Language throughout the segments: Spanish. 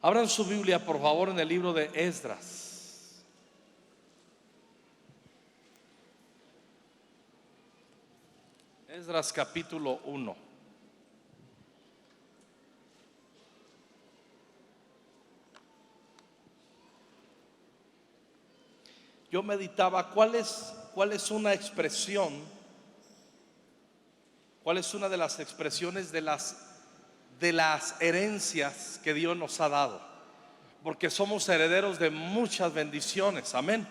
Abran su Biblia, por favor, en el libro de Esdras. Esdras capítulo 1. Yo meditaba cuál es una expresión, cuál es una de las expresiones de las herencias que Dios nos ha dado, porque somos herederos de muchas bendiciones, amén.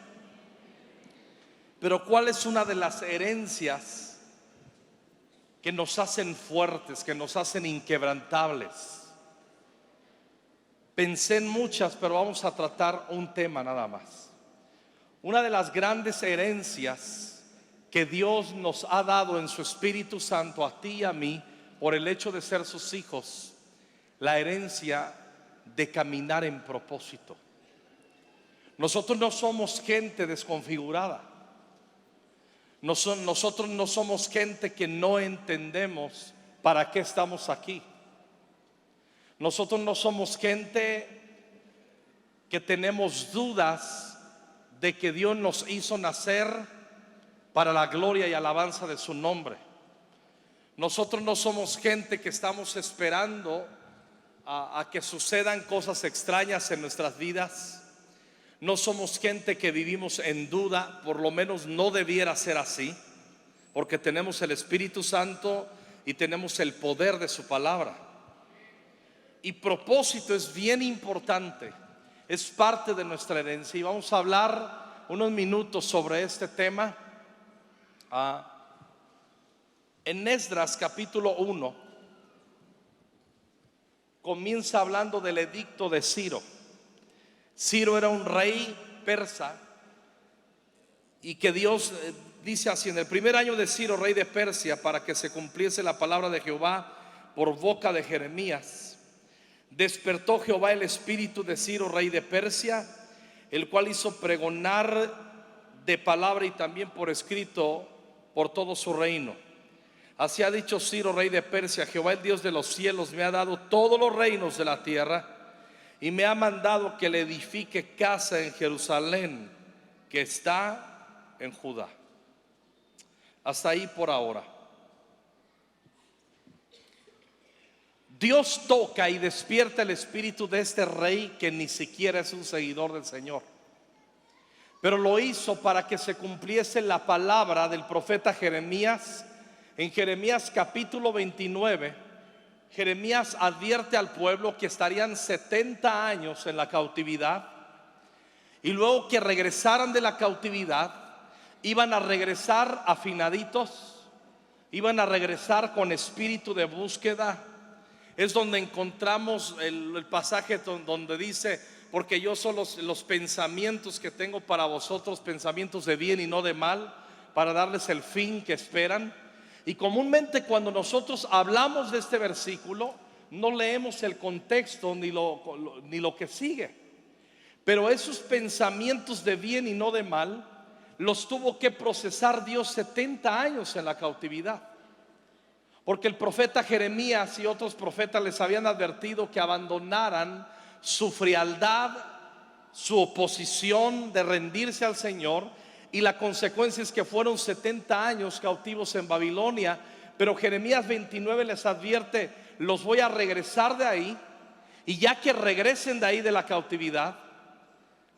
Pero cuál es una de las herencias que nos hacen fuertes, que nos hacen inquebrantables. Pensé en muchas, pero vamos a tratar un tema nada más. Una de las grandes herencias que Dios nos ha dado en su Espíritu Santo a ti y a mí, por el hecho de ser sus hijos, la herencia de caminar en propósito. Nosotros no somos gente desconfigurada. Nosotros no somos gente que no entendemos para qué estamos aquí. Nosotros no somos gente que tenemos dudas de que Dios nos hizo nacer para la gloria y alabanza de su nombre. Nosotros no somos gente que estamos esperando a que sucedan cosas extrañas en nuestras vidas. No somos gente que vivimos en duda, por lo menos no debiera ser así, porque tenemos el Espíritu Santo y tenemos el poder de su palabra. Y propósito es bien importante, es parte de nuestra herencia, y vamos a hablar unos minutos sobre este tema. En Esdras capítulo 1 comienza hablando del edicto de Ciro. Ciro era un rey persa, y que Dios dice así: en el primer año de Ciro, rey de Persia, para que se cumpliese la palabra de Jehová por boca de Jeremías, despertó Jehová el espíritu de Ciro, rey de Persia, el cual hizo pregonar de palabra y también por escrito por todo su reino. Así ha dicho Ciro, rey de Persia: Jehová, el Dios de los cielos, me ha dado todos los reinos de la tierra, y me ha mandado que le edifique casa en Jerusalén, que está en Judá. Hasta ahí por ahora. Dios toca y despierta el espíritu de este rey, que ni siquiera es un seguidor del Señor, pero lo hizo para que se cumpliese la palabra del profeta Jeremías. En Jeremías capítulo 29, Jeremías advierte al pueblo que estarían 70 años en la cautividad, y luego que regresaran de la cautividad iban a regresar afinaditos, iban a regresar con espíritu de búsqueda. Es donde encontramos el pasaje donde dice: porque yo son los pensamientos que tengo para vosotros, pensamientos de bien y no de mal, para darles el fin que esperan. Y comúnmente cuando nosotros hablamos de este versículo, no leemos el contexto ni lo que sigue. Pero esos pensamientos de bien y no de mal los tuvo que procesar Dios 70 años en la cautividad, porque el profeta Jeremías y otros profetas les habían advertido que abandonaran su frialdad, su oposición de rendirse al Señor, y la consecuencia es que fueron 70 años cautivos en Babilonia. Pero Jeremías 29 les advierte: los voy a regresar de ahí, y ya que regresen de ahí de la cautividad,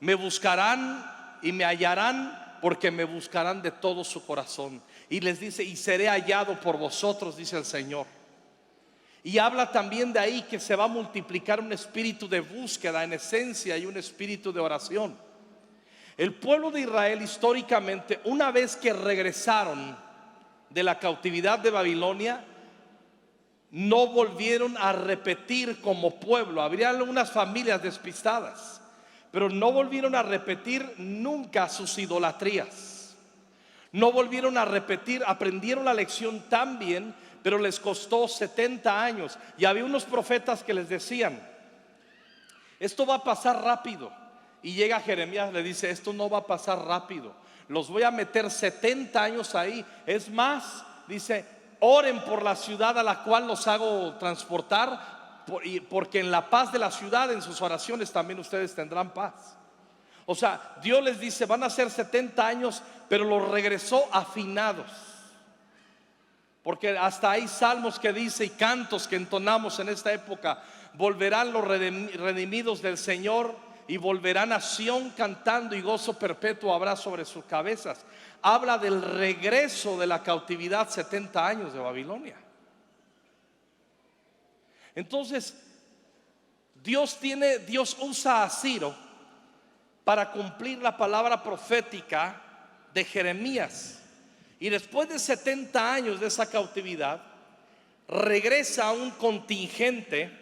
me buscarán y me hallarán, porque me buscarán de todo su corazón. Y les dice: y seré hallado por vosotros, dice el Señor. Y habla también de ahí que se va a multiplicar un espíritu de búsqueda en esencia y un espíritu de oración. El pueblo de Israel históricamente, una vez que regresaron de la cautividad de Babilonia, no volvieron a repetir como pueblo. Habría algunas familias despistadas, pero no volvieron a repetir nunca sus idolatrías. No volvieron a repetir, aprendieron la lección tan bien, pero les costó 70 años. Y había unos profetas que les decían: esto va a pasar rápido. Y llega Jeremías, le dice: esto no va a pasar rápido, los voy a meter 70 años ahí. Es más, dice: oren por la ciudad a la cual los hago transportar, porque en la paz de la ciudad, en sus oraciones también ustedes tendrán paz. O sea, Dios les dice, van a ser 70 años, pero los regresó afinados. Porque hasta hay salmos que dice y cantos que entonamos en esta época: volverán los redimidos del Señor y volverán a Sión cantando, y gozo perpetuo habrá sobre sus cabezas. Habla del regreso de la cautividad, 70 años de Babilonia. Entonces Dios usa a Ciro para cumplir la palabra profética de Jeremías. Y después de 70 años de esa cautividad, regresa un contingente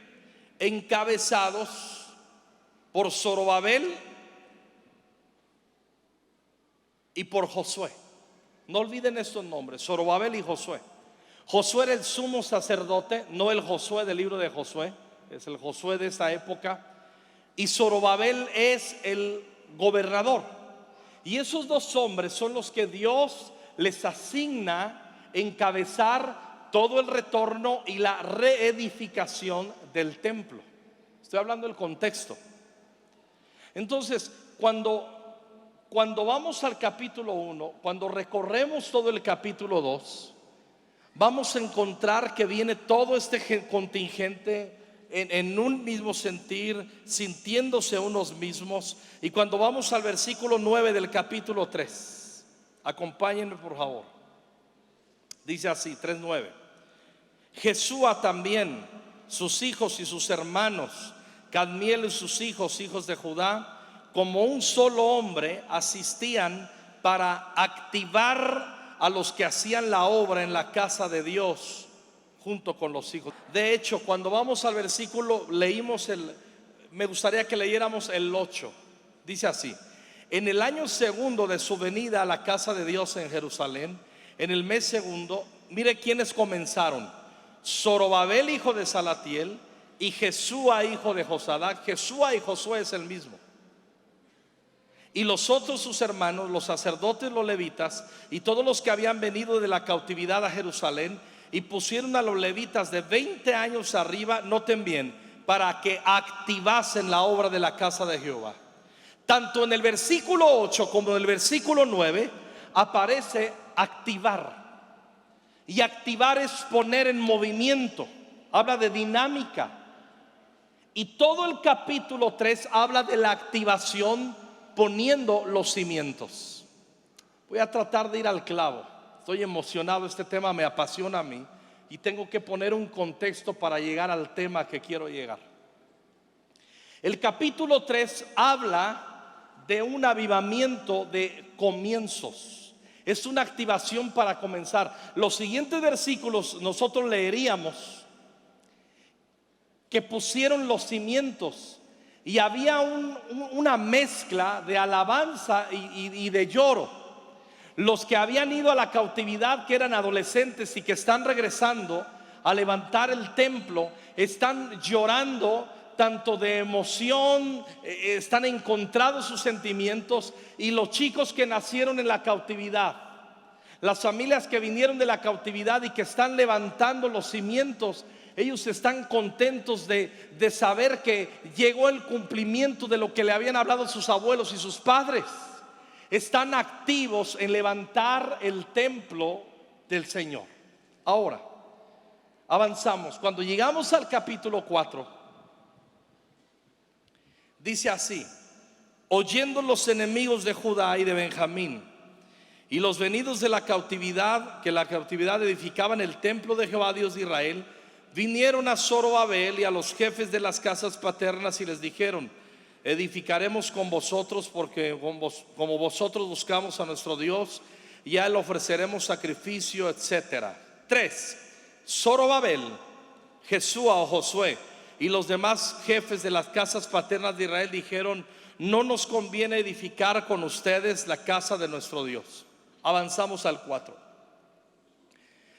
encabezados por Zorobabel y por Josué. No olviden estos nombres: Zorobabel y Josué. Josué era el sumo sacerdote, no el Josué del libro de Josué, es el Josué de esta época. Y Zorobabel es el gobernador. Y esos dos hombres son los que Dios les asigna encabezar todo el retorno y la reedificación del templo. Estoy hablando del contexto. Entonces, cuando vamos al capítulo 1, cuando recorremos todo el capítulo 2, vamos a encontrar que viene todo este contingente en un mismo sentir, sintiéndose unos mismos. Y cuando vamos al versículo 9 del capítulo 3, acompáñenme por favor. Dice así, 3:9: Jesúa también, sus hijos y sus hermanos, Cadmiel y sus hijos, hijos de Judá, como un solo hombre, asistían para activar a los que hacían la obra en la casa de Dios, junto con los hijos. De hecho, cuando vamos al versículo, me gustaría que leyéramos el 8. Dice así: en el año segundo de su venida a la casa de Dios en Jerusalén, en el mes segundo, mire quiénes comenzaron: Zorobabel, hijo de Salatiel, y Jesúa, hijo de Josadac. Jesúa y Josué es el mismo. Y los otros sus hermanos, los sacerdotes, los levitas, y todos los que habían venido de la cautividad a Jerusalén, y pusieron a los levitas de 20 años arriba, noten bien, para que activasen la obra de la casa de Jehová. Tanto en el versículo 8 como en el versículo 9 aparece activar. Y activar es poner en movimiento, habla de dinámica. Y todo el capítulo 3 habla de la activación, poniendo los cimientos. Voy a tratar de ir al clavo. Estoy emocionado, este tema me apasiona a mí, y tengo que poner un contexto para llegar al tema que quiero llegar. El capítulo 3 habla de un avivamiento de comienzos. Es una activación para comenzar. Los siguientes versículos nosotros leeríamos que pusieron los cimientos, y había una mezcla de alabanza y de lloro. Los que habían ido a la cautividad, que eran adolescentes y que están regresando a levantar el templo, están llorando tanto de emoción, están encontrados sus sentimientos. Y los chicos que nacieron en la cautividad, las familias que vinieron de la cautividad y que están levantando los cimientos, ellos están contentos de saber que llegó el cumplimiento de lo que le habían hablado sus abuelos y sus padres. Están activos en levantar el templo del Señor. Ahora, avanzamos. Cuando llegamos al capítulo 4, dice así: oyendo los enemigos de Judá y de Benjamín y los venidos de la cautividad, que la cautividad edificaban el templo de Jehová Dios de Israel, vinieron a Zorobabel y a los jefes de las casas paternas y les dijeron: edificaremos con vosotros, porque como vosotros buscamos a nuestro Dios, y a él ofreceremos sacrificio, etcétera. 3. Zorobabel, Jesúa o Josué y los demás jefes de las casas paternas de Israel dijeron: no nos conviene edificar con ustedes la casa de nuestro Dios. Avanzamos al 4.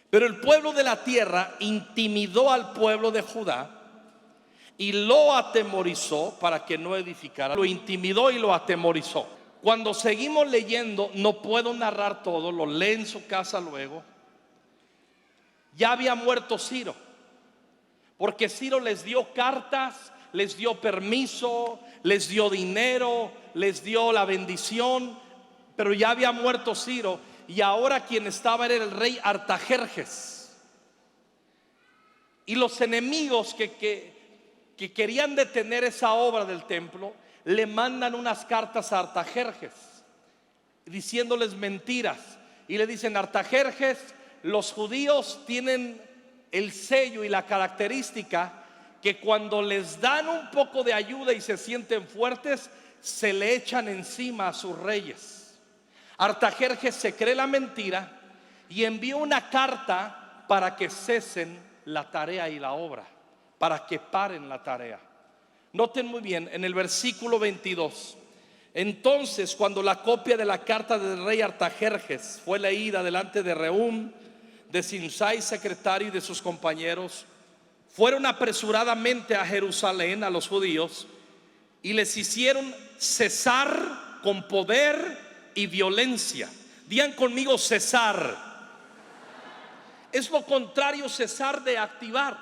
Pero el pueblo de la tierra intimidó al pueblo de Judá y lo atemorizó para que no edificara. Lo intimidó y lo atemorizó. Cuando seguimos leyendo, no puedo narrar todo, lo lee en su casa luego. Ya había muerto Ciro, porque Ciro les dio cartas, les dio permiso, les dio dinero, les dio la bendición, pero ya había muerto Ciro y ahora quien estaba era el rey Artajerjes. Y los enemigos que querían detener esa obra del templo le mandan unas cartas a Artajerjes diciéndoles mentiras y le dicen: Artajerjes, los judíos tienen el sello y la característica que cuando les dan un poco de ayuda y se sienten fuertes, se le echan encima a sus reyes. Artajerjes se cree la mentira y envió una carta para que cesen la tarea y la obra, para que paren la tarea. Noten muy bien en el versículo 22: entonces, cuando la copia de la carta del rey Artajerjes fue leída delante de Rehum, de Simsai secretario, y de sus compañeros, fueron apresuradamente a Jerusalén a los judíos y les hicieron cesar con poder y violencia. Digan conmigo: cesar. Es lo contrario, cesar, de activar.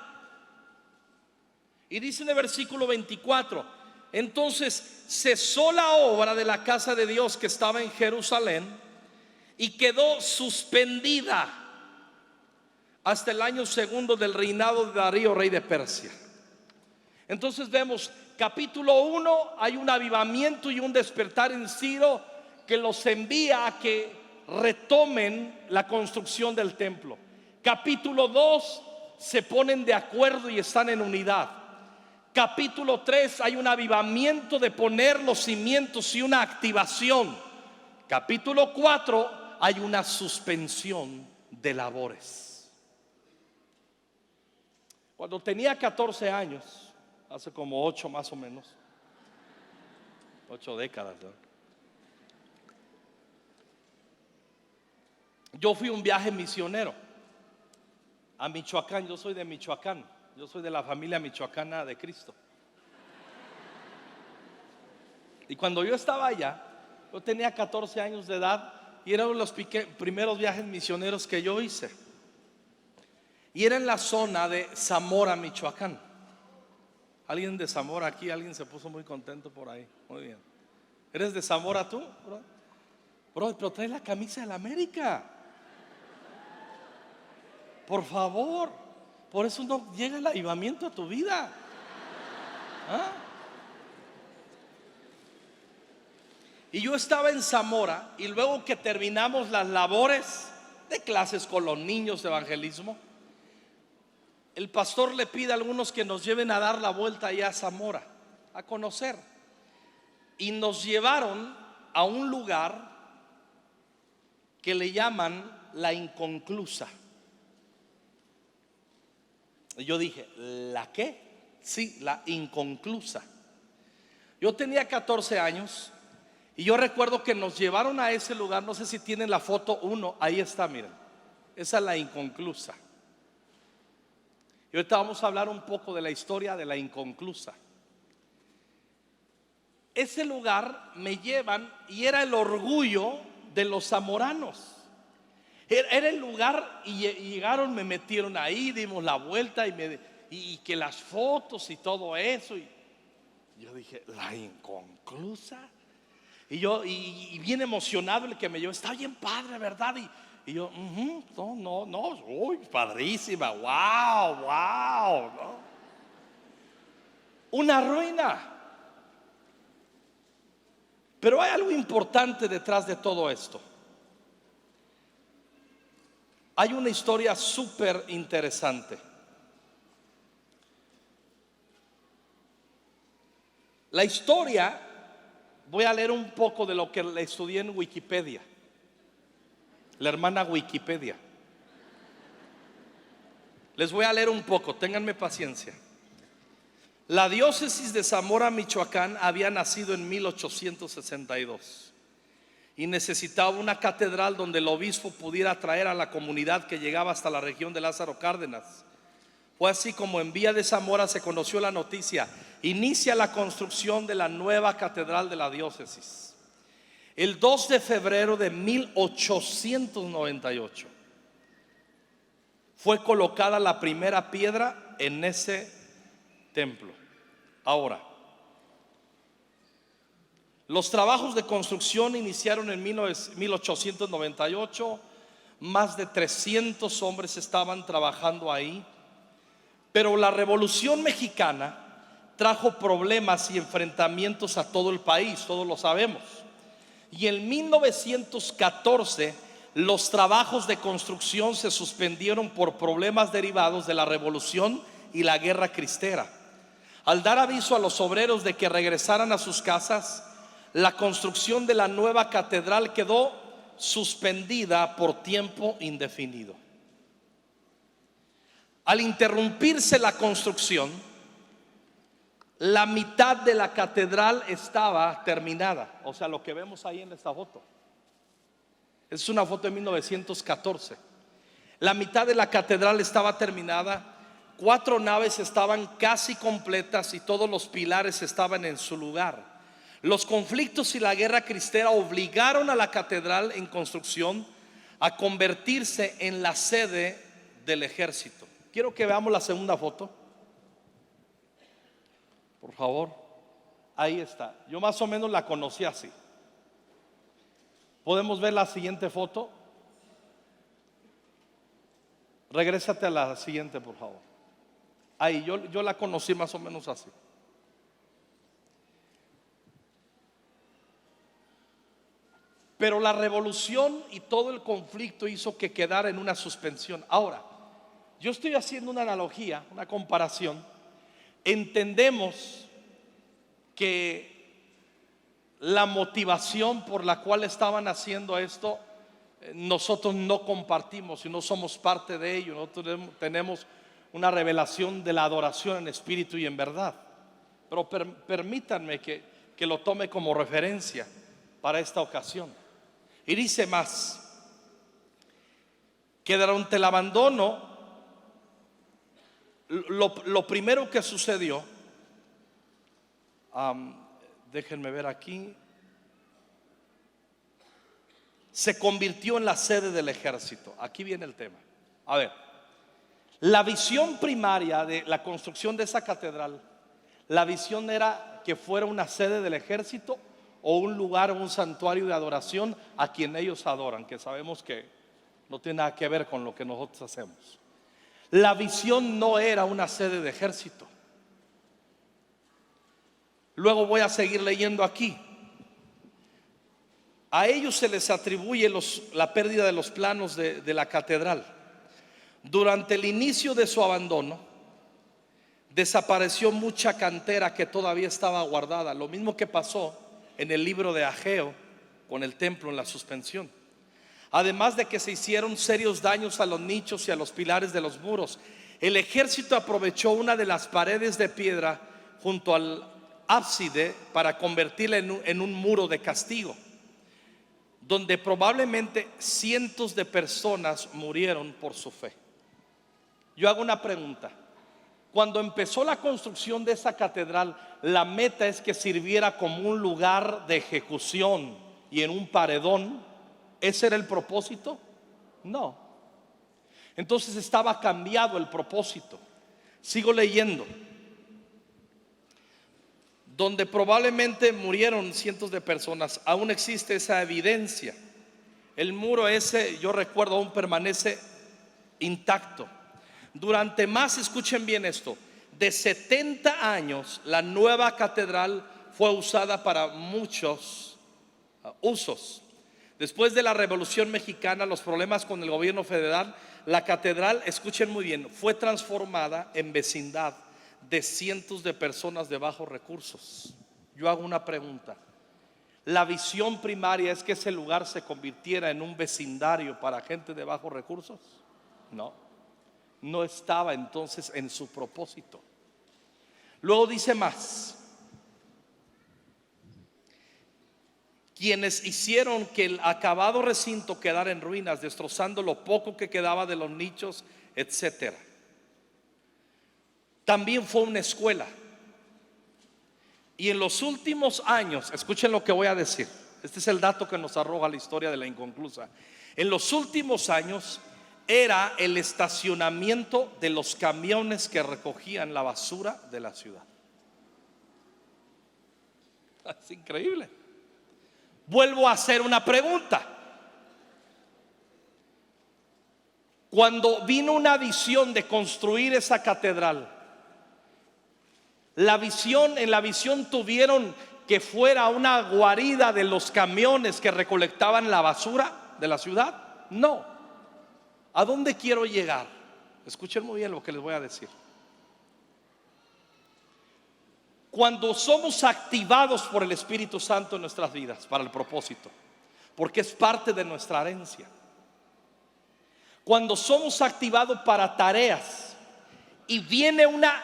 Y dice en el versículo 24: entonces cesó la obra de la casa de Dios que estaba en Jerusalén y quedó suspendida hasta el año segundo del reinado de Darío, rey de Persia. Entonces vemos, capítulo 1, hay un avivamiento y un despertar en Ciro que los envía a que retomen la construcción del templo. Capítulo 2, se ponen de acuerdo y están en unidad. Capítulo 3, hay un avivamiento de poner los cimientos y una activación. Capítulo 4, hay una suspensión de labores. Cuando tenía 14 años, hace como 8 más o menos, 8 décadas, ¿no? Yo fui a un viaje misionero a Michoacán. Yo soy de Michoacán, yo soy de la familia michoacana de Cristo. Y cuando yo estaba allá, yo tenía 14 años de edad y era uno de los primeros viajes misioneros que yo hice. Y era en la zona de Zamora, Michoacán. ¿Alguien de Zamora aquí? Alguien se puso muy contento por ahí. Muy bien. ¿Eres de Zamora tú, bro? Bro, pero trae la camisa de la América. Por favor. Por eso no llega el avivamiento a tu vida. ¿Ah? Y yo estaba en Zamora, y luego que terminamos las labores de clases con los niños de evangelismo, el pastor le pide a algunos que nos lleven a dar la vuelta allá a Zamora, a conocer. Y nos llevaron a un lugar que le llaman La Inconclusa. Y yo dije: ¿la qué? Sí, La Inconclusa. Yo tenía 14 años y yo recuerdo que nos llevaron a ese lugar. No sé si tienen la foto 1, ahí está, miren. Esa es La Inconclusa. Y ahorita vamos a hablar un poco de la historia de La Inconclusa. Ese lugar me llevan y era el orgullo de los zamoranos. Era el lugar y llegaron, me metieron ahí, dimos la vuelta y que las fotos y todo eso. Y yo dije: La Inconclusa. Y yo y bien emocionado el que me llevó: está bien padre, ¿verdad? Y yo, no, uy, padrísima, wow, ¿no? Una ruina. Pero hay algo importante detrás de todo esto. Hay una historia súper interesante. La historia, voy a leer un poco de lo que le estudié en Wikipedia. La hermana Wikipedia. Les voy a leer un poco, ténganme paciencia. La diócesis de Zamora, Michoacán, había nacido en 1862 y necesitaba una catedral donde el obispo pudiera atraer a la comunidad que llegaba hasta la región de Lázaro Cárdenas. Fue así como en Villa de Zamora se conoció la noticia: inicia la construcción de la nueva catedral de la diócesis. El 2 de febrero de 1898 fue colocada la primera piedra en ese templo. Ahora, los trabajos de construcción iniciaron en 1898. Más de 300 hombres estaban trabajando ahí. Pero la Revolución Mexicana trajo problemas y enfrentamientos a todo el país, todos lo sabemos. Y en 1914 los trabajos de construcción se suspendieron por problemas derivados de la revolución y la guerra cristera. Al dar aviso a los obreros de que regresaran a sus casas, la construcción de la nueva catedral quedó suspendida por tiempo indefinido. Al interrumpirse la construcción, la mitad de la catedral estaba terminada. O sea, lo que vemos ahí en esta foto es una foto de 1914. La mitad de la catedral estaba terminada. 4 naves estaban casi completas y todos los pilares estaban en su lugar. Los conflictos y la guerra cristera obligaron a la catedral en construcción a convertirse en la sede del ejército. Quiero que veamos la segunda foto, por favor. Ahí está. Yo más o menos la conocí así. ¿Podemos ver la siguiente foto? Regrésate a la siguiente, por favor. Ahí, yo la conocí más o menos así. Pero la revolución y todo el conflicto hizo que quedara en una suspensión. Ahora, yo estoy haciendo una analogía, una comparación. Entendemos que la motivación por la cual estaban haciendo esto, nosotros no compartimos y no somos parte de ello. Nosotros tenemos una revelación de la adoración en espíritu y en verdad. Pero permítanme que lo tome como referencia para esta ocasión. Y dice más, que durante el abandono, lo primero que sucedió, déjenme ver aquí, se convirtió en la sede del ejército. Aquí viene el tema. A ver, la visión primaria de la construcción de esa catedral, la visión era que fuera una sede del ejército o un lugar, un santuario de adoración a quien ellos adoran, que sabemos que no tiene nada que ver con lo que nosotros hacemos. La visión no era una sede de ejército. Luego voy a seguir leyendo aquí. A ellos se les atribuye la pérdida de los planos de la catedral. Durante el inicio de su abandono, desapareció mucha cantera que todavía estaba guardada. Lo mismo que pasó en el libro de Ageo con el templo en la suspensión. Además de que se hicieron serios daños a los nichos y a los pilares de los muros, el ejército aprovechó una de las paredes de piedra junto al ábside para convertirla en un muro de castigo, donde probablemente cientos de personas murieron por su fe. Yo hago una pregunta. Cuando empezó la construcción de esa catedral, la meta es que sirviera como un lugar de ejecución y en un paredón. ¿Ese era el propósito? No. Entonces estaba cambiado el propósito. Sigo leyendo. Donde probablemente murieron cientos de personas, aún existe esa evidencia. El muro ese, yo recuerdo, aún permanece intacto. Durante más, escuchen bien esto, de 70 años, la nueva catedral fue usada para muchos usos. Después de la Revolución Mexicana, los problemas con el gobierno federal, la catedral, escuchen muy bien, fue transformada en vecindad de cientos de personas de bajos recursos. Yo hago una pregunta. ¿La visión primaria es que ese lugar se convirtiera en un vecindario para gente de bajos recursos? No. No estaba entonces en su propósito. Luego dice más: quienes hicieron que el acabado recinto quedara en ruinas, destrozando lo poco que quedaba de los nichos, etcétera. También fue una escuela. Y en los últimos años, escuchen lo que voy a decir. Este es el dato que nos arroja la historia de la inconclusa. En los últimos años, era el estacionamiento de los camiones que recogían la basura de la ciudad. Es increíble. Vuelvo a hacer una pregunta. Cuando vino una visión de construir esa catedral, en la visión tuvieron que fuera una guarida de los camiones que recolectaban la basura de la ciudad. No. ¿A dónde quiero llegar? Escuchen muy bien lo que les voy a decir. Cuando somos activados por el Espíritu Santo en nuestras vidas para el propósito, porque es parte de nuestra herencia. Cuando somos activados para tareas y viene una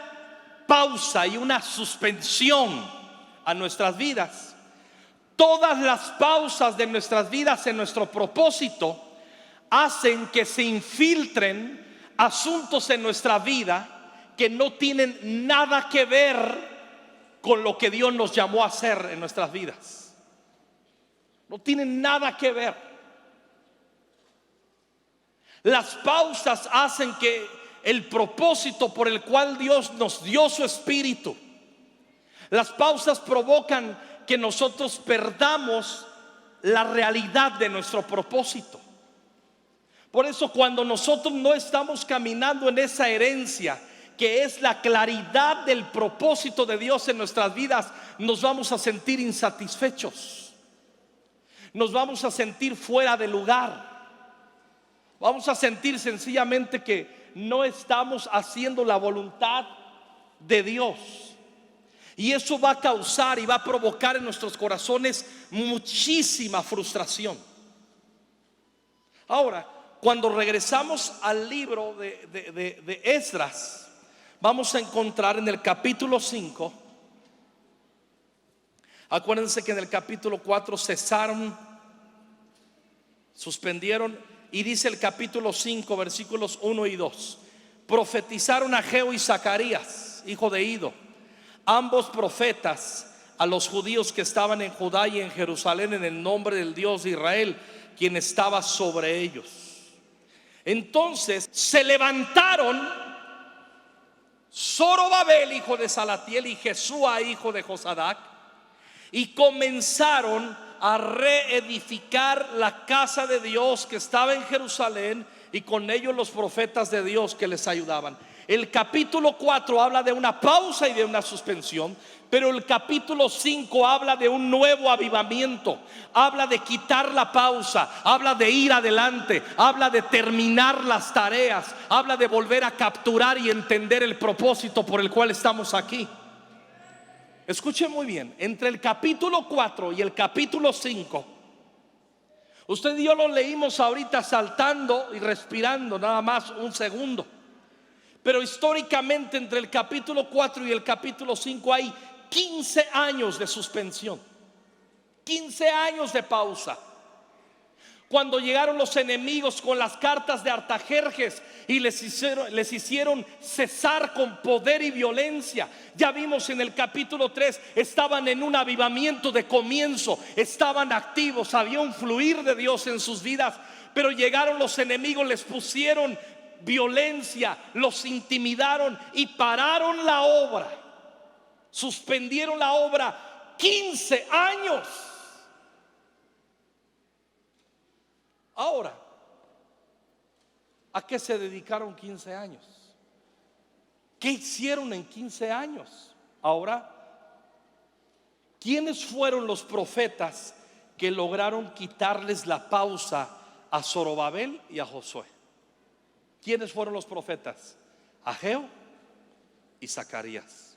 pausa y una suspensión a nuestras vidas, todas las pausas de nuestras vidas en nuestro propósito hacen que se infiltren asuntos en nuestra vida que no tienen nada que ver con lo que Dios nos llamó a hacer en nuestras vidas. No tienen nada que ver. Las pausas hacen que el propósito por el cual Dios nos dio su espíritu, las pausas provocan que nosotros perdamos la realidad de nuestro propósito. Por eso cuando nosotros no estamos caminando en esa herencia, que es la claridad del propósito de Dios en nuestras vidas, nos vamos a sentir insatisfechos, nos vamos a sentir fuera de lugar, vamos a sentir sencillamente que no estamos haciendo la voluntad de Dios. Y eso va a causar y va a provocar en nuestros corazones muchísima frustración. Ahora, cuando regresamos al libro de Esdras, vamos a encontrar en el capítulo 5. Acuérdense que en el capítulo 4 cesaron, suspendieron, y dice el capítulo 5 versículos 1 y 2: profetizaron Ageo y Zacarías, hijo de Ido, ambos profetas, a los judíos que estaban en Judá y en Jerusalén, en el nombre del Dios de Israel, quien estaba sobre ellos. Entonces se levantaron Zorobabel, hijo de Salatiel, y Jesúa, hijo de Josadac, y comenzaron a reedificar la casa de Dios que estaba en Jerusalén, y con ellos los profetas de Dios que les ayudaban. El capítulo 4 habla de una pausa y de una suspensión, pero el capítulo 5 habla de un nuevo avivamiento, habla de quitar la pausa, habla de ir adelante, habla de terminar las tareas, habla de volver a capturar y entender el propósito por el cual estamos aquí. Escuchen muy bien, entre el capítulo 4 y el capítulo 5, usted y yo lo leímos ahorita saltando y respirando nada más un segundo, pero históricamente entre el capítulo 4 y el capítulo 5 hay 15 años de suspensión, 15 años de pausa. Cuando llegaron los enemigos con las cartas de Artajerjes y les hicieron cesar con poder y violencia, ya vimos en el capítulo 3, estaban en un avivamiento de comienzo, estaban activos, había un fluir de Dios en sus vidas. Pero llegaron los enemigos, les pusieron violencia, los intimidaron y pararon la obra, suspendieron la obra 15 años. Ahora, ¿a qué se dedicaron 15 años? ¿Qué hicieron en 15 años? Ahora, ¿quiénes fueron los profetas que lograron quitarles la pausa a Zorobabel y a Josué? ¿Quiénes fueron los profetas? Ageo y Zacarías.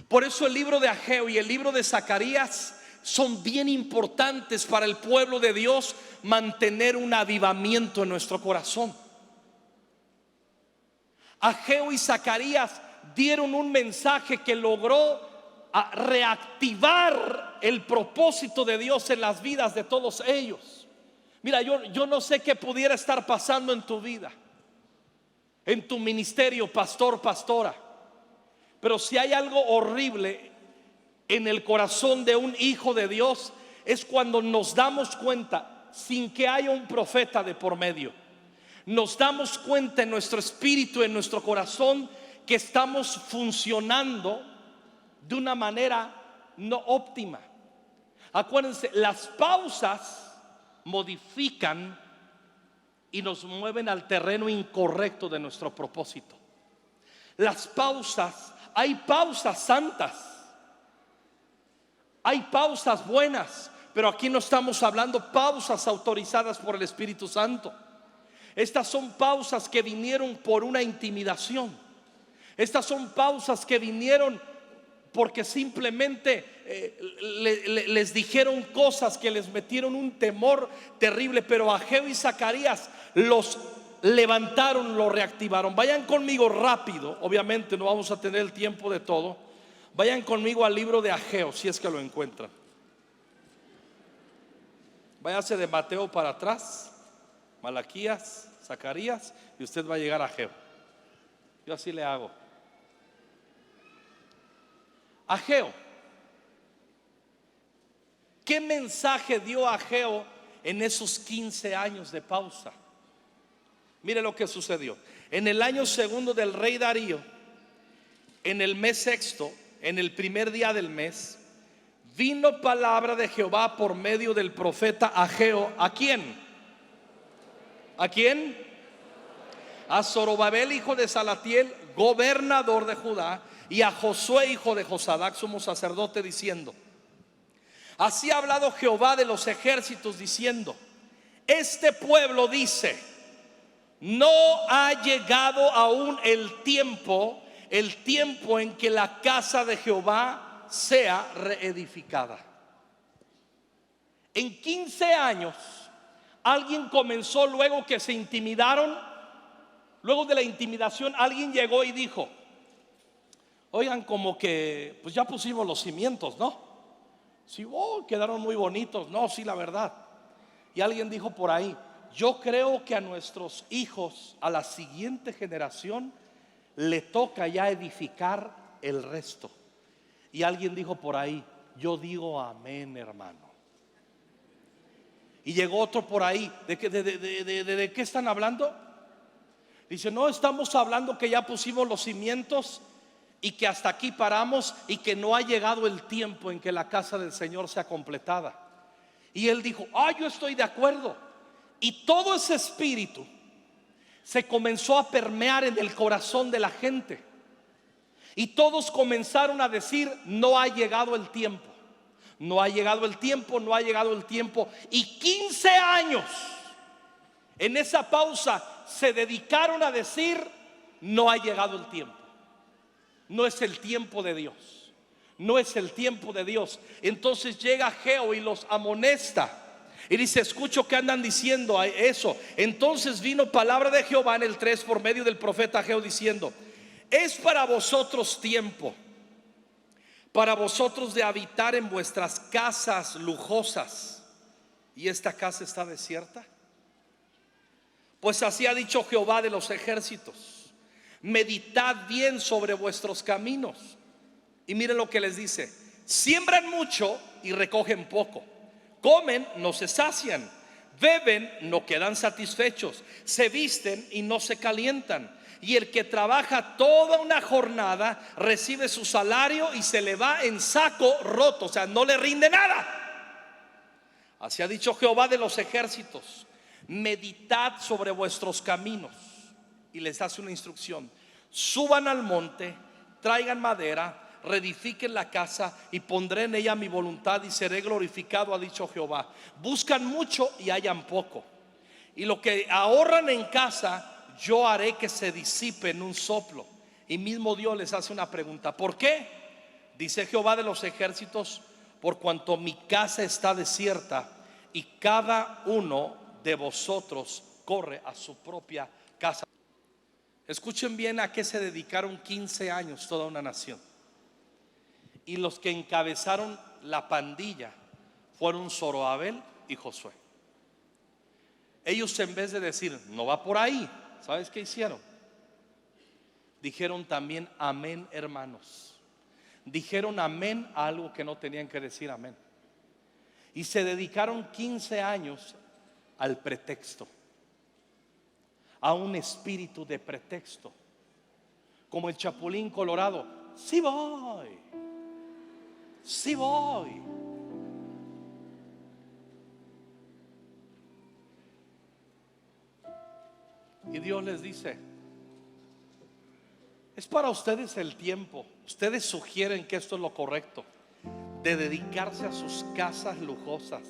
Por eso el libro de Ageo y el libro de Zacarías son bien importantes para el pueblo de Dios, mantener un avivamiento en nuestro corazón. Ageo y Zacarías dieron un mensaje que logró reactivar el propósito de Dios en las vidas de todos ellos. Mira, yo no sé qué pudiera estar pasando en tu vida, en tu ministerio, pastor, pastora, pero si hay algo horrible en el corazón de un hijo de Dios, es cuando nos damos cuenta, sin que haya un profeta de por medio, nos damos cuenta en nuestro espíritu, en nuestro corazón, que estamos funcionando de una manera no óptima. Acuérdense, las pausas modifican y nos mueven al terreno incorrecto de nuestro propósito. Las pausas, hay pausas santas, hay pausas buenas, pero aquí no estamos hablando pausas autorizadas por el Espíritu Santo. Estas son pausas que vinieron por una intimidación. Estas son pausas que vinieron porque simplemente les dijeron cosas que les metieron un temor terrible. Pero Ageo y Zacarías los levantaron, los reactivaron. Vayan conmigo rápido, obviamente no vamos a tener el tiempo de todo. Vayan conmigo al libro de Ageo, si es que lo encuentran. Váyase de Mateo para atrás, Malaquías, Zacarías, y usted va a llegar a Ageo. Yo así le hago. Ageo, ¿qué mensaje dio Ageo en esos 15 años de pausa? Mire lo que sucedió. En el año segundo del rey Darío, en el mes sexto, en el primer día del mes, vino palabra de Jehová por medio del profeta Ageo. ¿A quién? ¿A quién? A Zorobabel, hijo de Salatiel, gobernador de Judá, y a Josué, hijo de Josadac, sumo sacerdote, diciendo: así ha hablado Jehová de los ejércitos, diciendo: este pueblo dice, no ha llegado aún el tiempo en que la casa de Jehová sea reedificada. En 15 años alguien comenzó, luego que se intimidaron, luego de la intimidación, alguien llegó y dijo: oigan, como que pues ya pusimos los cimientos, ¿no? Sí, quedaron muy bonitos. No, sí, la verdad. Y alguien dijo por ahí: yo creo que a nuestros hijos, a la siguiente generación, le toca ya edificar el resto. Y alguien dijo por ahí: yo digo amén, hermano. Y llegó otro por ahí: ¿de qué están hablando? Dice: no, estamos hablando que ya pusimos los cimientos y que hasta aquí paramos, y que no ha llegado el tiempo en que la casa del Señor sea completada. Y él dijo: yo estoy de acuerdo. Y todo ese espíritu se comenzó a permear en el corazón de la gente, y todos comenzaron a decir: no ha llegado el tiempo, no ha llegado el tiempo, no ha llegado el tiempo. Y 15 años en esa pausa se dedicaron a decir: no ha llegado el tiempo, no es el tiempo de Dios, no es el tiempo de Dios. Entonces llega Ageo y los amonesta y dice: escucho que andan diciendo eso. Entonces vino palabra de Jehová en el 3 por medio del profeta Ageo, diciendo: es para vosotros tiempo, para vosotros de habitar en vuestras casas lujosas, y esta casa está desierta. Pues así ha dicho Jehová de los ejércitos: meditad bien sobre vuestros caminos. Y miren lo que les dice: siembran mucho y recogen poco, comen, no se sacian, beben, no quedan satisfechos, se visten y no se calientan. Y el que trabaja toda una jornada recibe su salario y se le va en saco roto, o sea, no le rinde nada. Así ha dicho Jehová de los ejércitos: meditad sobre vuestros caminos. Y les hace una instrucción: suban al monte, traigan madera, reedifiquen la casa, y pondré en ella mi voluntad y seré glorificado, ha dicho Jehová. Buscan mucho y hallan poco, y lo que ahorran en casa yo haré que se disipe en un soplo. Y mismo Dios les hace una pregunta: ¿por qué? Dice Jehová de los ejércitos: por cuanto mi casa está desierta y cada uno de vosotros corre a su propia casa. Escuchen bien a qué se dedicaron 15 años toda una nación. Y los que encabezaron la pandilla fueron Zorobabel y Josué. Ellos, en vez de decir no va por ahí, ¿sabes qué hicieron? Dijeron también amén, hermanos. Dijeron amén a algo que no tenían que decir amén. Y se dedicaron 15 años al pretexto, a un espíritu de pretexto, como el Chapulín Colorado. Sí voy, sí voy. Y Dios les dice: es para ustedes el tiempo. Ustedes sugieren que esto es lo correcto, de dedicarse a sus casas lujosas,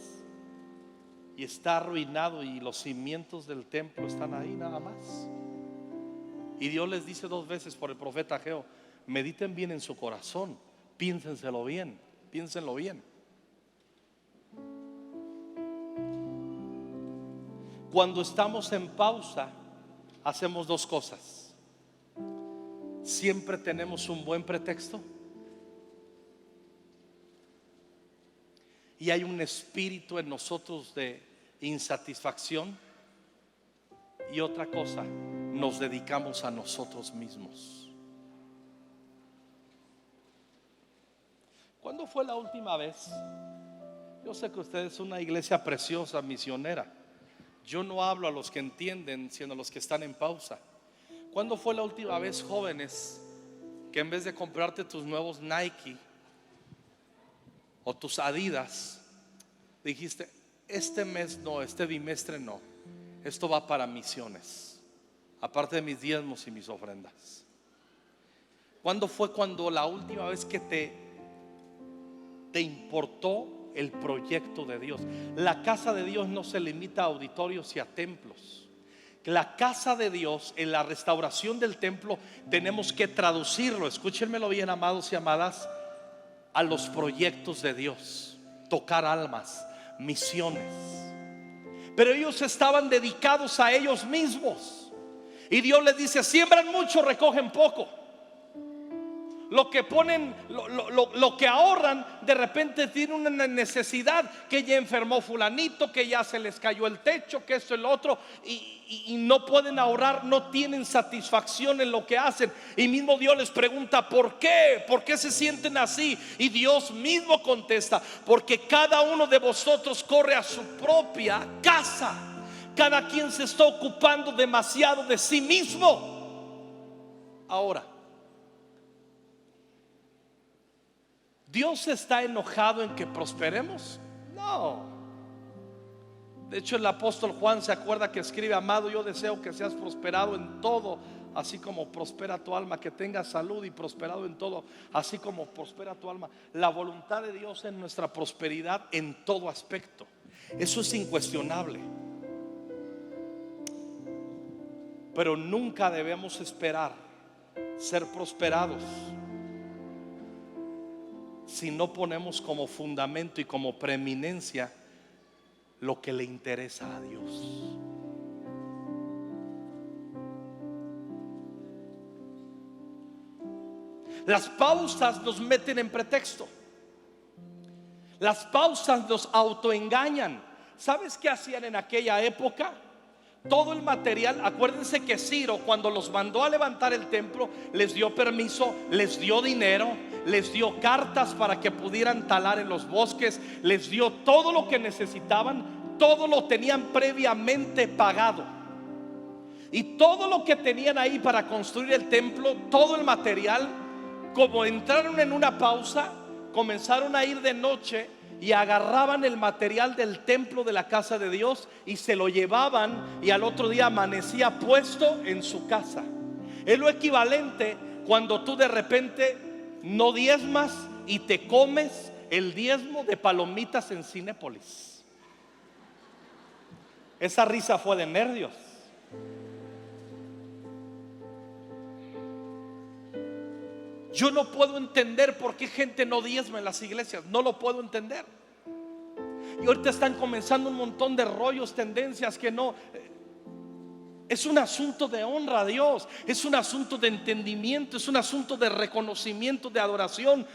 y está arruinado, y los cimientos del templo están ahí nada más. Y Dios les dice 2 veces por el profeta Ageo: mediten bien en su corazón, piénsenselo bien, piénsenlo bien. Cuando estamos en pausa, hacemos 2 cosas. Siempre tenemos un buen pretexto, y hay un espíritu en nosotros de insatisfacción. Y otra cosa, nos dedicamos a nosotros mismos. ¿Cuándo fue la última vez? Yo sé que ustedes son una iglesia preciosa, misionera. Yo no hablo a los que entienden, sino a los que están en pausa. ¿Cuándo fue la última vez, jóvenes, que en vez de comprarte tus nuevos Nike o tus Adidas, dijiste: este mes no, este bimestre no, esto va para misiones, aparte de mis diezmos y mis ofrendas? ¿Cuándo fue la última vez que te importó el proyecto de Dios? La casa de Dios no se limita a auditorios y a templos. La casa de Dios, en la restauración del templo, tenemos que traducirlo, escúchenmelo bien, amados y amadas, a los proyectos de Dios. Tocar almas, misiones. Pero ellos estaban dedicados a ellos mismos, y Dios les dice: siembran mucho, recogen poco. Lo que ponen, lo que ahorran, de repente tiene una necesidad, que ya enfermó fulanito, que ya se les cayó el techo, que esto y lo otro, y no pueden ahorrar, no tienen satisfacción en lo que hacen. Y mismo Dios les pregunta: ¿por qué? ¿Por qué se sienten así? Y Dios mismo contesta: porque cada uno de vosotros corre a su propia casa. Cada quien se está ocupando demasiado de sí mismo. Ahora, ¿Dios está enojado en que prosperemos? No. De hecho, el apóstol Juan se acuerda que escribe: amado, yo deseo que seas prosperado en todo, así como prospera tu alma, que tengas salud y prosperado en todo, así como prospera tu alma. La voluntad de Dios es nuestra prosperidad en todo aspecto. Eso es incuestionable. Pero nunca debemos esperar ser prosperados si no ponemos como fundamento y como preeminencia lo que le interesa a Dios. Las pausas nos meten en pretexto. Las pausas nos autoengañan. ¿Sabes qué hacían en aquella época? Todo el material, acuérdense que Ciro, cuando los mandó a levantar el templo, les dio permiso, les dio dinero, les dio cartas para que pudieran talar en los bosques, les dio todo lo que necesitaban, todo lo tenían previamente pagado. Y todo lo que tenían ahí para construir el templo, todo el material, como entraron en una pausa, comenzaron a ir de noche y agarraban el material del templo de la casa de Dios y se lo llevaban, y al otro día amanecía puesto en su casa. Es lo equivalente cuando tú de repente no diezmas y te comes el diezmo de palomitas en Cinépolis. Esa risa fue de nervios. Yo no puedo entender por qué gente no diezma en las iglesias. No lo puedo entender. Y ahorita están comenzando un montón de rollos, tendencias que no. Es un asunto de honra a Dios, es un asunto de entendimiento, es un asunto de reconocimiento, de adoración.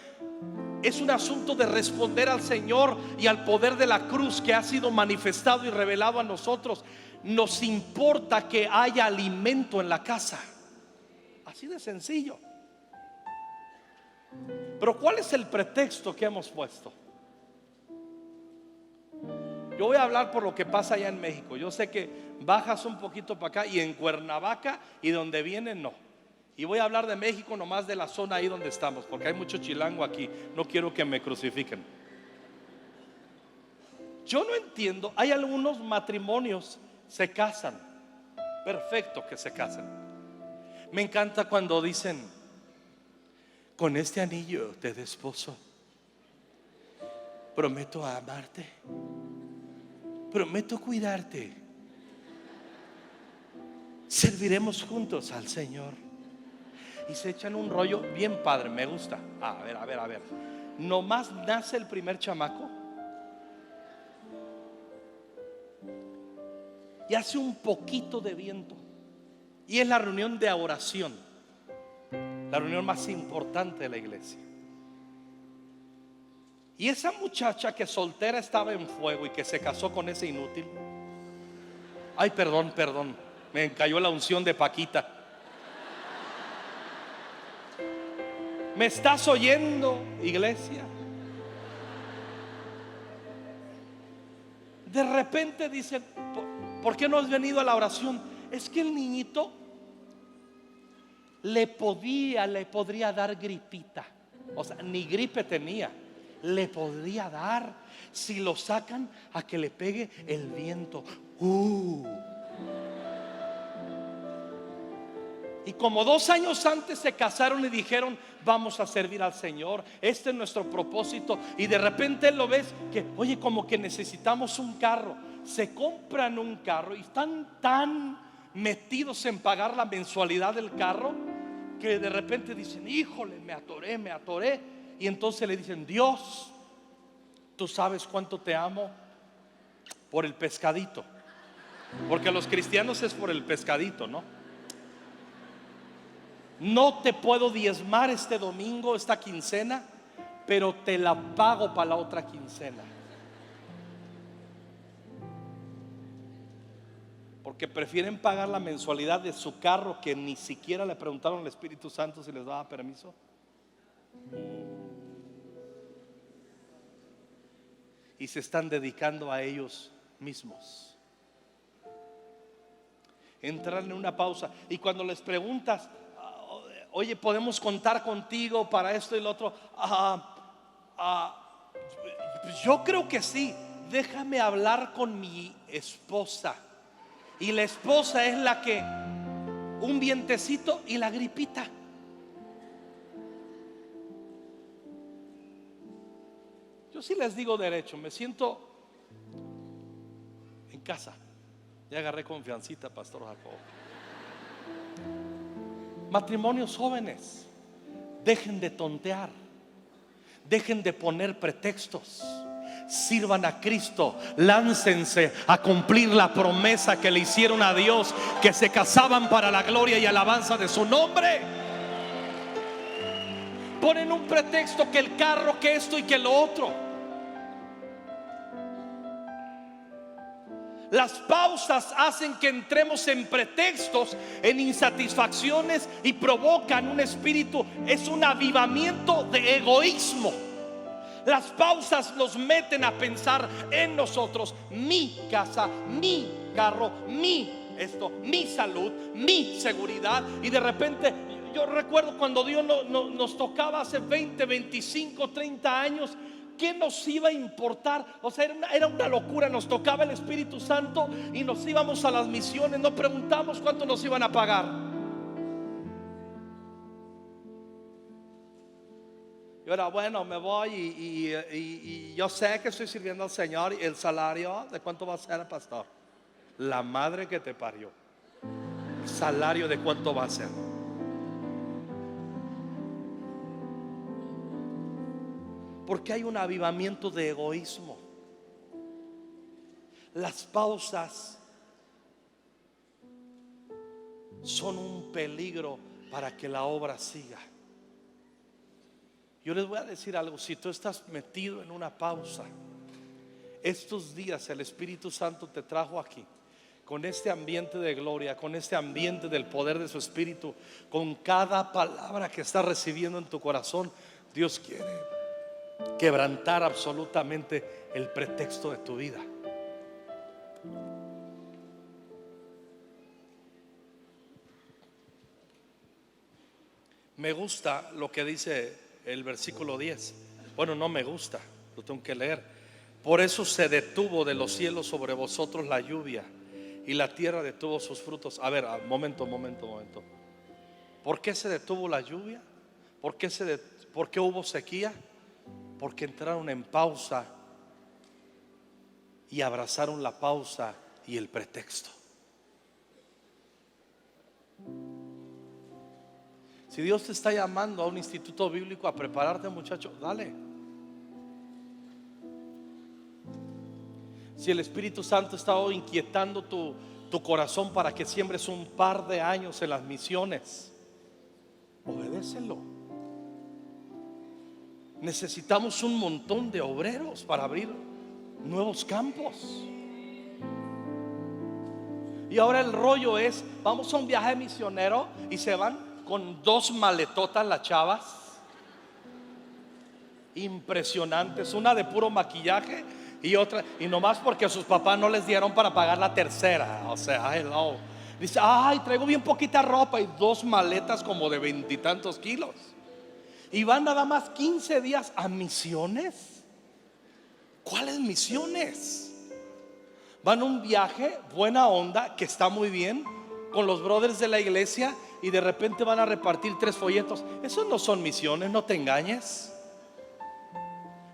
Es un asunto de responder al Señor y al poder de la cruz que ha sido manifestado y revelado a nosotros. Nos importa que haya alimento en la casa. Así de sencillo. Pero ¿cuál es el pretexto que hemos puesto? Yo voy a hablar por lo que pasa allá en México. Yo sé que bajas un poquito para acá y en Cuernavaca y donde vienen no. Y voy a hablar de México nomás de la zona ahí donde estamos, porque hay mucho chilango aquí, no quiero que me crucifiquen. Yo no entiendo, hay algunos matrimonios, se casan, perfecto que se casan. Me encanta cuando dicen: con este anillo de esposo prometo amarte, prometo cuidarte, serviremos juntos al Señor. Y se echan un rollo bien padre, me gusta. A ver. Nomás nace el primer chamaco y hace un poquito de viento. Y es la reunión de oración, la reunión más importante de la iglesia. Y esa muchacha que soltera estaba en fuego y que se casó con ese inútil. Ay, perdón, me cayó la unción de Paquita. ¿Me estás oyendo, iglesia? De repente dice: ¿por qué no has venido a la oración? Es que el niñito le podría dar gripita. O sea, ni gripe tenía, le podría dar si lo sacan a que le pegue el viento. Y como 2 años antes se casaron y dijeron: vamos a servir al Señor, este es nuestro propósito. Y de repente lo ves que, oye, como que necesitamos un carro. Se compran un carro y están tan metidos en pagar la mensualidad del carro que de repente dicen: híjole, me atoré. Y entonces le dicen: Dios, tú sabes cuánto te amo por el pescadito. Porque los cristianos es por el pescadito, ¿no? No te puedo diezmar este domingo, esta quincena, pero te la pago para la otra quincena. Porque prefieren pagar la mensualidad de su carro, que ni siquiera le preguntaron al Espíritu Santo si les daba permiso. Y se están dedicando a ellos mismos. Entran en una pausa. Y cuando les preguntas: oye, ¿podemos contar contigo para esto y lo otro? Yo creo que sí. Déjame hablar con mi esposa. Y la esposa es la que, un vientecito y la gripita. Yo sí les digo derecho, me siento en casa. Ya agarré confiancita, Pastor Jacob. Matrimonios jóvenes, dejen de tontear, dejen de poner pretextos, sirvan a Cristo, láncense a cumplir la promesa que le hicieron a Dios, que se casaban para la gloria y alabanza de su nombre. Ponen un pretexto, que el carro, que esto y que lo otro. Las pausas hacen que entremos en pretextos, en insatisfacciones, y provocan un espíritu, es un avivamiento de egoísmo. Las pausas nos meten a pensar en nosotros: mi casa, mi carro, mi esto, mi salud, mi seguridad. Y de repente yo recuerdo cuando Dios nos tocaba hace 20, 25, 30 años. ¿Qué nos iba a importar? O sea, era una locura. Nos tocaba el Espíritu Santo y nos íbamos a las misiones. No preguntamos cuánto nos iban a pagar. Y ahora, bueno, me voy y yo sé que estoy sirviendo al Señor. ¿Y el salario de cuánto va a ser, pastor? La madre que te parió. ¿El salario de cuánto va a ser? Porque hay un avivamiento de egoísmo. Las pausas son un peligro para que la obra siga. Yo les voy a decir algo: si tú estás metido en una pausa, estos días el Espíritu Santo te trajo aquí con este ambiente de gloria, con este ambiente del poder de su Espíritu, con cada palabra que estás recibiendo en tu corazón. Dios quiere quebrantar absolutamente el pretexto de tu vida. Me gusta lo que dice el versículo 10. Bueno, no me gusta, lo tengo que leer. Por eso se detuvo de los cielos sobre vosotros la lluvia, y la tierra detuvo sus frutos. A ver, momento. ¿Por qué se detuvo la lluvia? ¿Por qué hubo sequía? Porque entraron en pausa y abrazaron la pausa y el pretexto. Si Dios te está llamando a un instituto bíblico a prepararte, muchacho, dale. Si el Espíritu Santo está hoy inquietando tu corazón para que siembres un par de años en las misiones, obedécelo. Necesitamos un montón de obreros para abrir nuevos campos. Y ahora el rollo es: vamos a un viaje misionero y se van con 2 maletotas las chavas, impresionantes, una de puro maquillaje y otra, y nomás porque sus papás no les dieron para pagar la tercera. O sea, hello. Dice: ay, traigo bien poquita ropa, y 2 maletas como de 20 y tantos kilos. Y van nada más 15 días a misiones. ¿Cuáles misiones? Van a un viaje, buena onda, que está muy bien, con los brothers de la iglesia, y de repente van a repartir 3 folletos. Esos no son misiones, no te engañes.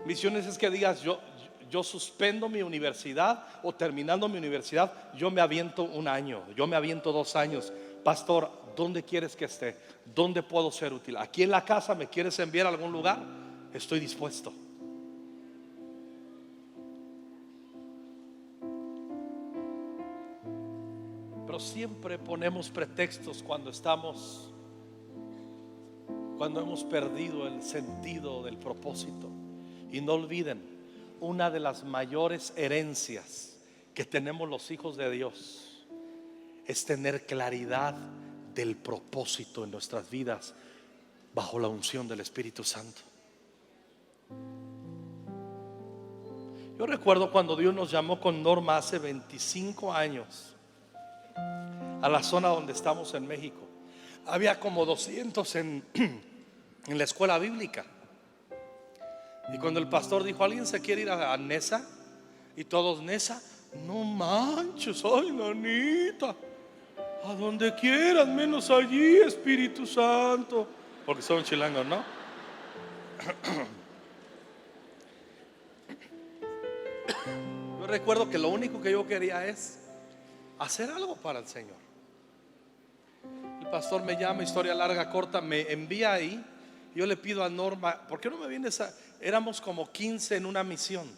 Misiones es que digas: yo suspendo mi universidad, o terminando mi universidad, yo me aviento 1 año, yo me aviento 2 años. Pastor, ¿dónde quieres que esté? ¿Dónde puedo ser útil? ¿Aquí en la casa me quieres enviar a algún lugar? Estoy dispuesto. Pero siempre ponemos pretextos cuando hemos perdido el sentido del propósito. Y no olviden, una de las mayores herencias que tenemos los hijos de Dios es tener claridad del propósito en nuestras vidas bajo la unción del Espíritu Santo. Yo recuerdo cuando Dios nos llamó con Norma hace 25 años a la zona donde estamos en México. Había como 200 en la escuela bíblica. Y cuando el pastor dijo: ¿alguien se quiere ir a Nesa? Y todos: Nesa, no manches, ay, nanita, a donde quieras menos allí, Espíritu Santo. Porque son chilangos, ¿no? Yo recuerdo que lo único que yo quería es hacer algo para el Señor. El pastor me llama, historia larga, corta, me envía ahí. Yo le pido a Norma: ¿por qué no me vienes a...? Éramos como 15 en una misión.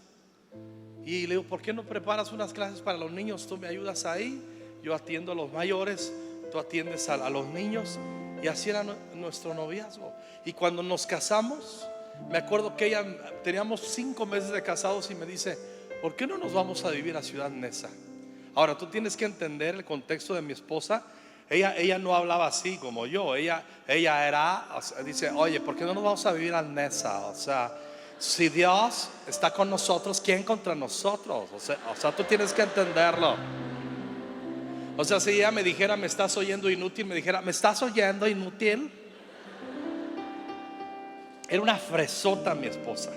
Y le digo: ¿por qué no preparas unas clases para los niños? Tú me ayudas ahí, yo atiendo a los mayores, tú atiendes a los niños. Y así era nuestro noviazgo. Y cuando nos casamos, me acuerdo que teníamos 5 meses de casados, y me dice: ¿por qué no nos vamos a vivir a Ciudad Neza? Ahora tú tienes que entender el contexto de mi esposa. Ella no hablaba así como yo. Ella era, o sea, dice: oye, ¿por qué no nos vamos a vivir a Neza? O sea, si Dios está con nosotros, ¿quién contra nosotros? O sea, tú tienes que entenderlo. O sea, si ella me dijera: me estás oyendo inútil, me dijera: ¿me estás oyendo inútil? Era una fresota mi esposa.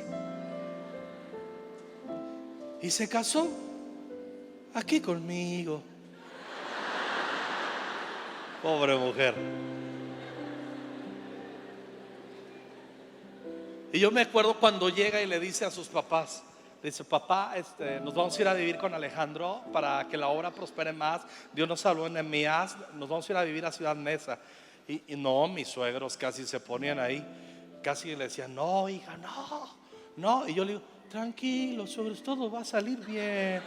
Y se casó aquí conmigo. Pobre mujer. Y yo me acuerdo cuando llega y le dice a sus papás, dice: papá, nos vamos a ir a vivir con Alejandro para que la obra prospere más. Dios nos habló en Nehemías, nos vamos a ir a vivir a Ciudad Neza. Y no, mis suegros casi se ponían ahí, casi le decían: no, hija, no. Y yo le digo: tranquilo, suegros, todo va a salir bien.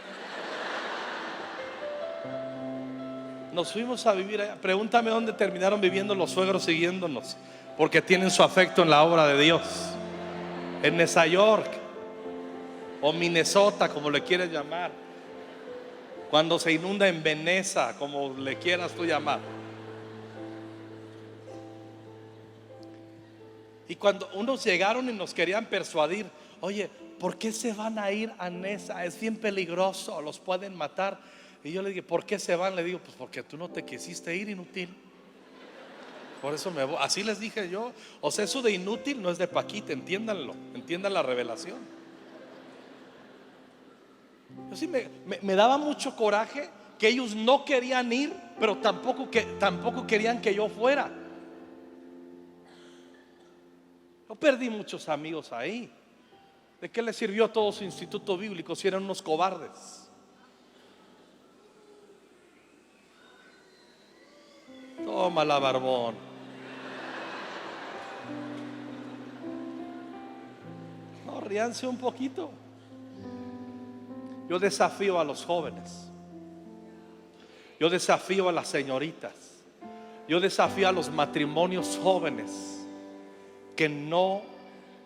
Nos fuimos a vivir allá. Pregúntame dónde terminaron viviendo los suegros siguiéndonos, porque tienen su afecto en la obra de Dios. En Nueva York o Minnesota, como le quieres llamar. Cuando se inunda en Venecia, como le quieras tú llamar. Y cuando unos llegaron y nos querían persuadir: oye, ¿por qué se van a ir a Nesa? Es bien peligroso, los pueden matar. Y yo le dije: ¿por qué se van? Le digo: pues porque tú no te quisiste ir, inútil. Por eso me voy. Así les dije yo. O sea, eso de inútil no es de Paquita, entiéndanlo. Entiendan la revelación. Yo sí me daba mucho coraje que ellos no querían ir, pero tampoco querían que yo fuera. Yo perdí muchos amigos ahí. ¿De qué les sirvió todo su instituto bíblico si eran unos cobardes? Tómala, barbón. No, ríanse un poquito. Yo desafío a los jóvenes. Yo desafío a las señoritas. Yo desafío a los matrimonios jóvenes que no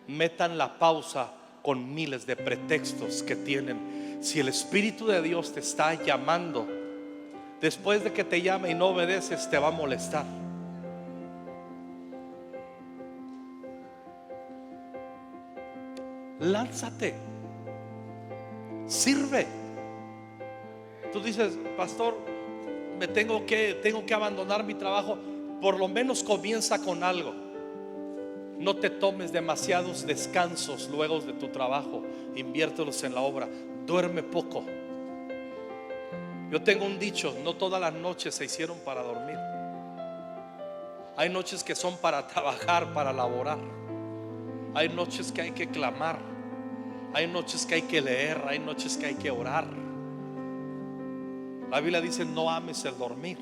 metan la pausa con miles de pretextos que tienen. Si el Espíritu de Dios te está llamando, después de que te llame y no obedeces, te va a molestar. Lánzate. Sirve. Tú dices, pastor, tengo que abandonar mi trabajo. Por lo menos comienza con algo. No te tomes demasiados descansos luego de tu trabajo. Inviértelos en la obra. Duerme poco. Yo tengo un dicho: no todas las noches se hicieron para dormir. Hay noches que son para trabajar, para laborar. Hay noches que hay que clamar. Hay noches que hay que leer. Hay noches que hay que orar. La Biblia dice: no ames el dormir.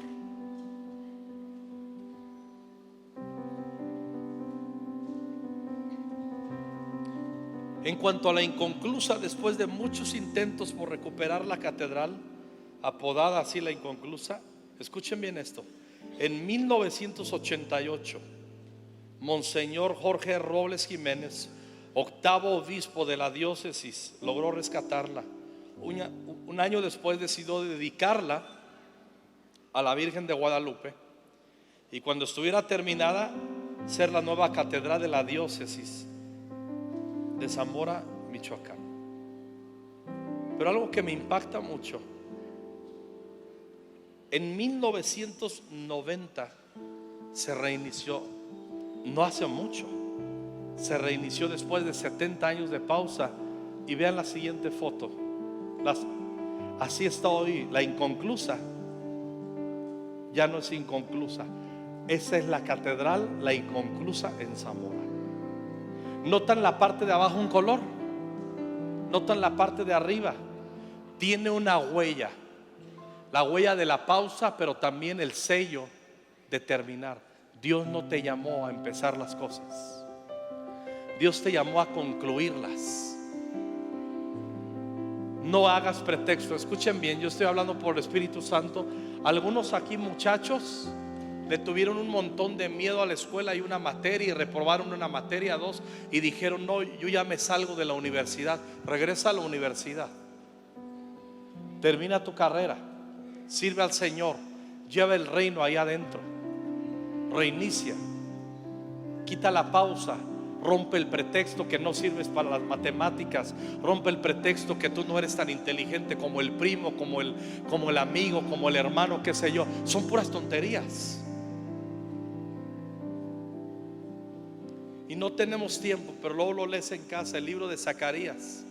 En cuanto a la inconclusa, después de muchos intentos por recuperar la catedral, apodada así la inconclusa, escuchen bien esto. En 1988, Monseñor Jorge Robles Jiménez, octavo obispo de la diócesis, logró rescatarla. Un año después decidió dedicarla a la Virgen de Guadalupe, y cuando estuviera terminada, ser la nueva catedral de la diócesis de Zamora, Michoacán. Pero algo que me impacta mucho: en 1990 se reinició, no hace mucho, se reinició después de 70 años de pausa. Y vean la siguiente foto. Así está hoy la inconclusa. Ya no es inconclusa. Esa es la catedral, la inconclusa en Zamora. ¿Notan la parte de abajo un color? ¿Notan la parte de arriba? Tiene una huella. La huella de la pausa, pero también el sello de terminar. Dios no te llamó a empezar las cosas. Dios te llamó a concluirlas. No hagas pretexto. Escuchen bien, yo estoy hablando por el Espíritu Santo. Algunos aquí, muchachos, le tuvieron un montón de miedo a la escuela y una materia, y reprobaron una materia, dos, y dijeron: no, yo ya me salgo de la universidad. Regresa a la universidad, termina tu carrera, sirve al Señor, lleva el reino allá adentro, reinicia, quita la pausa, rompe el pretexto que no sirves para las matemáticas, rompe el pretexto que tú no eres tan inteligente como el primo, como el amigo, como el hermano, qué sé yo. Son puras tonterías. Y no tenemos tiempo, pero luego lo lees en casa, el libro de Zacarías.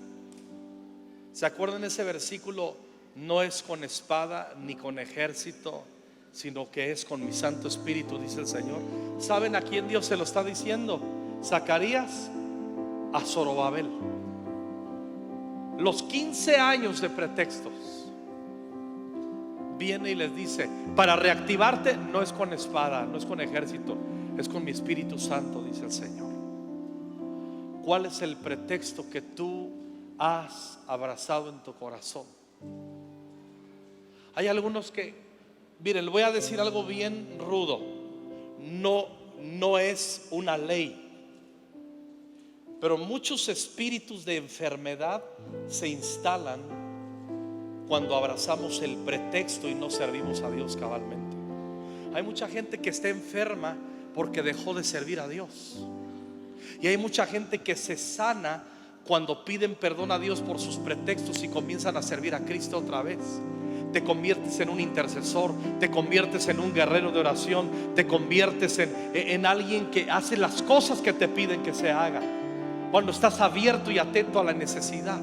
¿Se acuerdan ese versículo? No es con espada ni con ejército, sino que es con mi Santo Espíritu, dice el Señor. ¿Saben a quién Dios se lo está diciendo? Zacarías a Zorobabel. Los 15 años de pretextos. Viene y les dice: para reactivarte no es con espada, no es con ejército, es con mi Espíritu Santo, dice el Señor. ¿Cuál es el pretexto que tú has abrazado en tu corazón? Hay algunos que, miren, le voy a decir algo bien rudo. No es una ley, pero muchos espíritus de enfermedad se instalan cuando abrazamos el pretexto y no servimos a Dios cabalmente. Hay mucha gente que está enferma porque dejó de servir a Dios. Y hay mucha gente que se sana cuando piden perdón a Dios por sus pretextos y comienzan a servir a Cristo otra vez. te conviertes en un intercesor, te conviertes en un guerrero de oración, te conviertes en alguien que hace las cosas que te piden que se haga, cuando estás abierto y atento a la necesidad.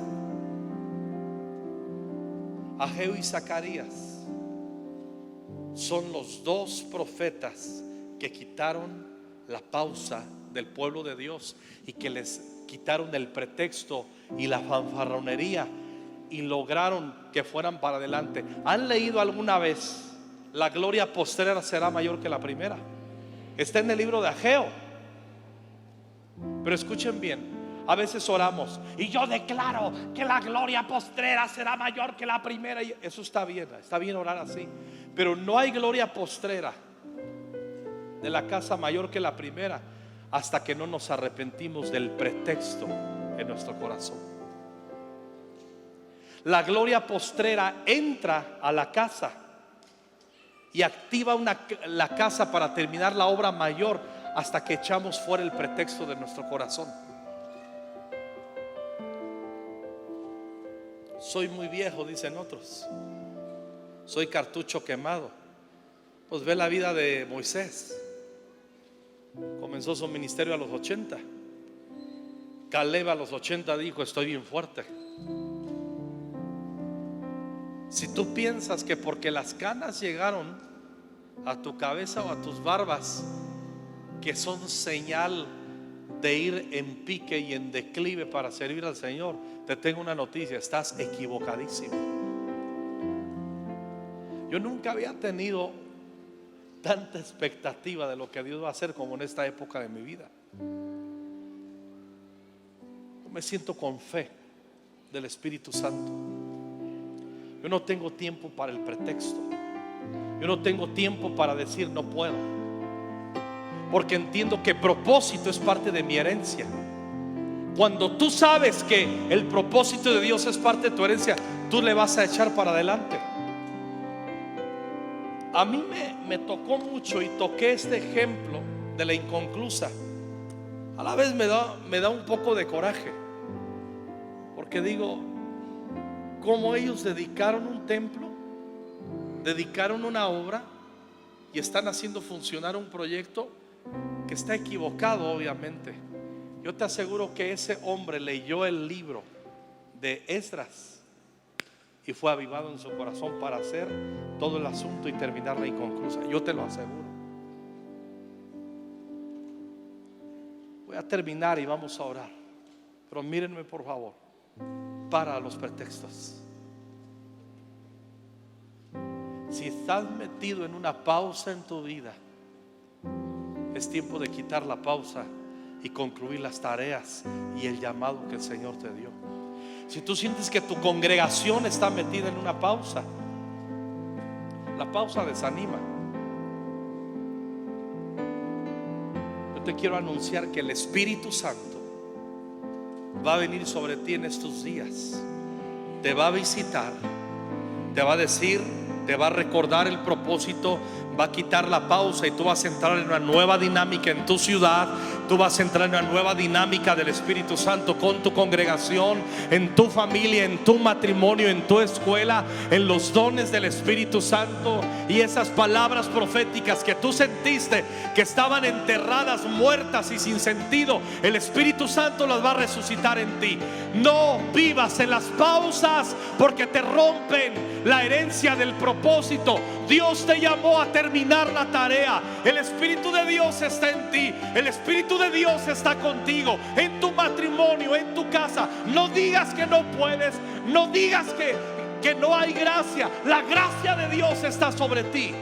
Ageo y Zacarías son los dos profetas que quitaron la pausa del pueblo de Dios y que les quitaron el pretexto y la fanfarronería y lograron que fueran para adelante. ¿Han leído alguna vez la gloria postrera será mayor que la primera? Está en el libro de Ageo. Pero escuchen bien, a veces oramos y yo declaro que la gloria postrera será mayor que la primera, y eso está bien orar así, pero no hay gloria postrera de la casa mayor que la primera hasta que no nos arrepentimos del pretexto en nuestro corazón. La gloria postrera entra a la casa y activa la casa para terminar la obra mayor hasta que echamos fuera el pretexto de nuestro corazón. Soy muy viejo, dicen otros. Soy cartucho quemado. Pues ve la vida de Moisés. Comenzó su ministerio a los 80. Caleb a los 80 dijo: estoy bien fuerte. Si tú piensas que porque las canas llegaron a tu cabeza o a tus barbas, que son señal de ir en pique y en declive para servir al Señor, te tengo una noticia: estás equivocadísimo. Yo nunca había tenido tanta expectativa de lo que Dios va a hacer como en esta época de mi vida. Yo me siento con fe del Espíritu Santo. Yo no tengo tiempo para el pretexto. Yo no tengo tiempo para decir no puedo, porque entiendo que propósito es parte de mi herencia. Cuando tú sabes que el propósito de Dios es parte de tu herencia, tú le vas a echar para adelante. A mí me tocó mucho y toqué este ejemplo de la inconclusa. A la vez me da un poco de coraje, porque digo, cómo ellos dedicaron un templo, dedicaron una obra y están haciendo funcionar un proyecto que está equivocado, obviamente. Yo te aseguro que ese hombre leyó el libro de Esdras y fue avivado en su corazón para hacer todo el asunto y terminar la inconclusa. Yo te lo aseguro. Voy a terminar y vamos a orar, pero mírenme por favor, para los pretextos. Si estás metido en una pausa en tu vida, es tiempo de quitar la pausa y concluir las tareas y el llamado que el Señor te dio. Si tú sientes que tu congregación está metida en una pausa, la pausa desanima. Yo te quiero anunciar que el Espíritu Santo va a venir sobre ti en estos días. Te va a visitar, te va a decir, te va a recordar el propósito, va a quitar la pausa y tú vas a entrar en una nueva dinámica en tu ciudad. Tú vas a entrar en una nueva dinámica del Espíritu Santo con tu congregación, en tu familia, en tu matrimonio, en tu escuela, en los dones del Espíritu Santo. Y esas palabras proféticas que tú sentiste que estaban enterradas, muertas y sin sentido, el Espíritu Santo las va a resucitar en ti. No vivas en las pausas, porque te rompen la herencia del propósito. Dios te llamó a terminar la tarea. El Espíritu de Dios está en ti. El Espíritu de Dios está contigo, en tu matrimonio, en tu casa. No digas que no puedes. No digas que no hay gracia. La gracia de Dios está sobre ti.